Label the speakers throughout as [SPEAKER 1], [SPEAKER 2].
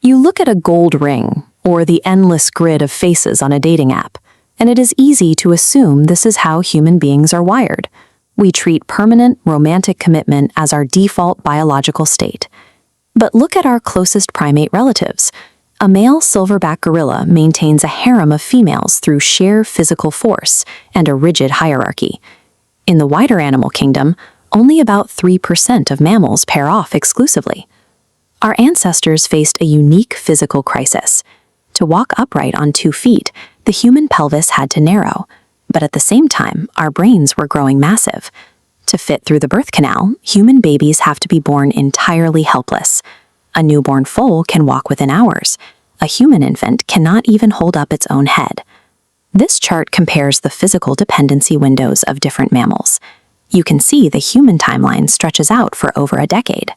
[SPEAKER 1] You look at a gold ring or the endless grid of faces on a dating app, and it is easy to assume this is how human beings are wired. We treat permanent, romantic commitment as our default biological state. But look at our closest primate relatives. A male silverback gorilla maintains a harem of females through sheer physical force and a rigid hierarchy. In the wider animal kingdom, only about 3% of mammals pair off exclusively. Our ancestors faced a unique physical crisis. To walk upright on 2 feet, the human pelvis had to narrow, but at the same time, our brains were growing massive. To fit through the birth canal, human babies have to be born entirely helpless. A newborn foal can walk within hours. A human infant cannot even hold up its own head. This chart compares the physical dependency windows of different mammals. You can see the human timeline stretches out for over a decade.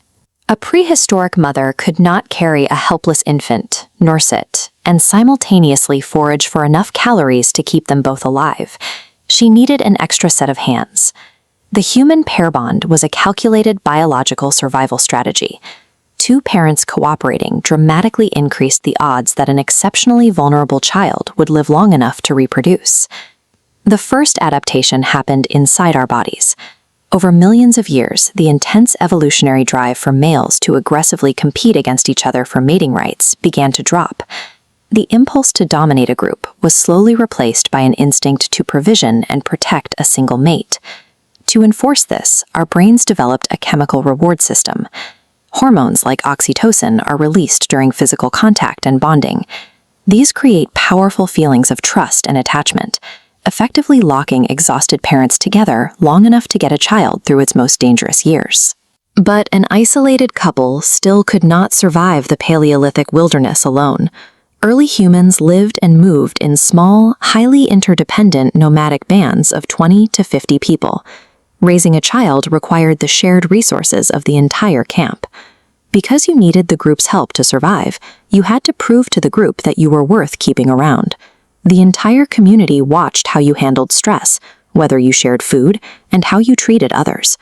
[SPEAKER 1] A prehistoric mother could not carry a helpless infant, nurse it, and simultaneously forage for enough calories to keep them both alive. She needed an extra set of hands. The human pair bond was a calculated biological survival strategy. 2 parents cooperating dramatically increased the odds that an exceptionally vulnerable child would live long enough to reproduce. The first adaptation happened inside our bodies. Over millions of years, the intense evolutionary drive for males to aggressively compete against each other for mating rights began to drop. The impulse to dominate a group was slowly replaced by an instinct to provision and protect a single mate. To enforce this, our brains developed a chemical reward system. Hormones like oxytocin are released during physical contact and bonding. These create powerful feelings of trust and attachment, effectively locking exhausted parents together long enough to get a child through its most dangerous years. But an isolated couple still could not survive the Paleolithic wilderness alone. Early humans lived and moved in small, highly interdependent nomadic bands of 20 to 50 people. Raising a child required the shared resources of the entire camp. Because you needed the group's help to survive, you had to prove to the group that you were worth keeping around. The entire community watched how you handled stress, whether you shared food, and how you treated others.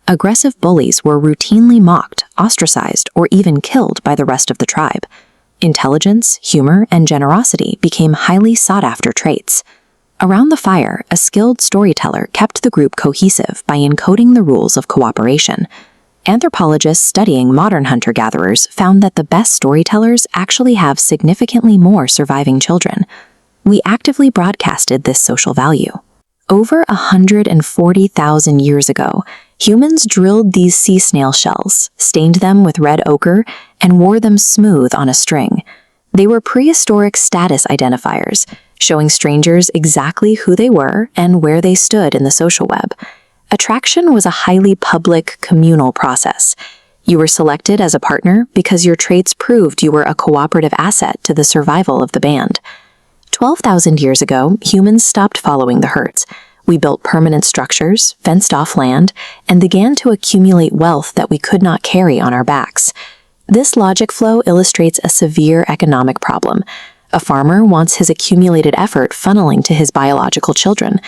[SPEAKER 1] Aggressive bullies were routinely mocked, ostracized, or even killed by the rest of the tribe. Intelligence, humor, and generosity became highly sought-after traits. Around the fire, a skilled storyteller kept the group cohesive by encoding the rules of cooperation. Anthropologists studying modern hunter-gatherers found that the best storytellers actually have significantly more surviving children. We actively broadcasted this social value. Over 140,000 years ago, humans drilled these sea snail shells, stained them with red ochre, and wore them smooth on a string. They were prehistoric status identifiers, showing strangers exactly who they were and where they stood in the social web. Attraction was a highly public, communal process. You were selected as a partner because your traits proved you were a cooperative asset to the survival of the band. 12,000 years ago, humans stopped following the herds. We built permanent structures, fenced off land, and began to accumulate wealth that we could not carry on our backs. This logic flow illustrates a severe economic problem. A farmer wants his accumulated effort funneling to his biological children,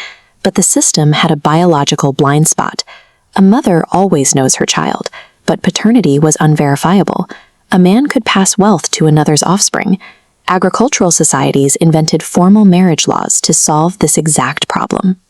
[SPEAKER 1] but the system had a biological blind spot. A mother always knows her child, but paternity was unverifiable. A man could pass wealth to another's offspring. Agricultural societies invented formal marriage laws to solve this exact problem.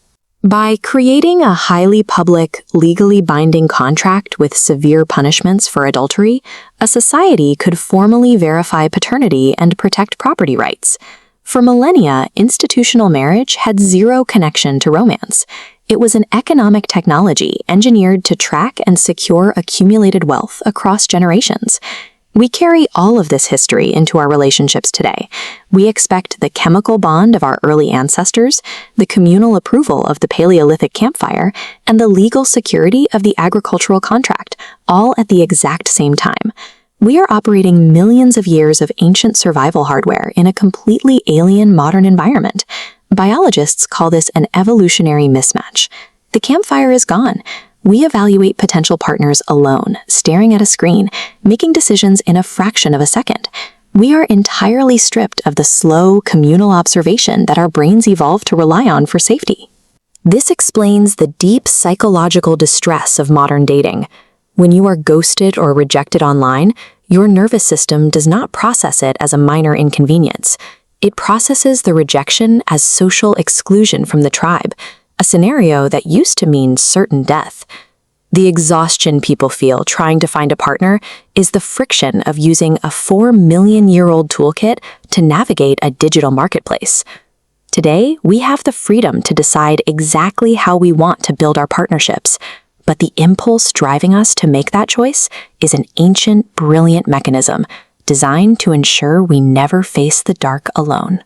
[SPEAKER 1] By creating a highly public, legally binding contract with severe punishments for adultery, a society could formally verify paternity and protect property rights. For millennia, institutional marriage had zero connection to romance. It was an economic technology engineered to track and secure accumulated wealth across generations. We carry all of this history into our relationships today. We expect the chemical bond of our early ancestors, the communal approval of the Paleolithic campfire, and the legal security of the agricultural contract, all at the exact same time. We are operating millions of years of ancient survival hardware in a completely alien modern environment. Biologists call this an evolutionary mismatch. The campfire is gone. We evaluate potential partners alone, staring at a screen, making decisions in a fraction of a second. We are entirely stripped of the slow, communal observation that our brains evolved to rely on for safety. This explains the deep psychological distress of modern dating. When you are ghosted or rejected online, Your nervous system does not process it as a minor inconvenience. It processes the rejection as social exclusion from the tribe, a scenario that used to mean certain death. The exhaustion people feel trying to find a partner is the friction of using a 4 million-year-old toolkit to navigate a digital marketplace. Today, we have the freedom to decide exactly how we want to build our partnerships, but the impulse driving us to make that choice is an ancient, brilliant mechanism designed to ensure we never face the dark alone.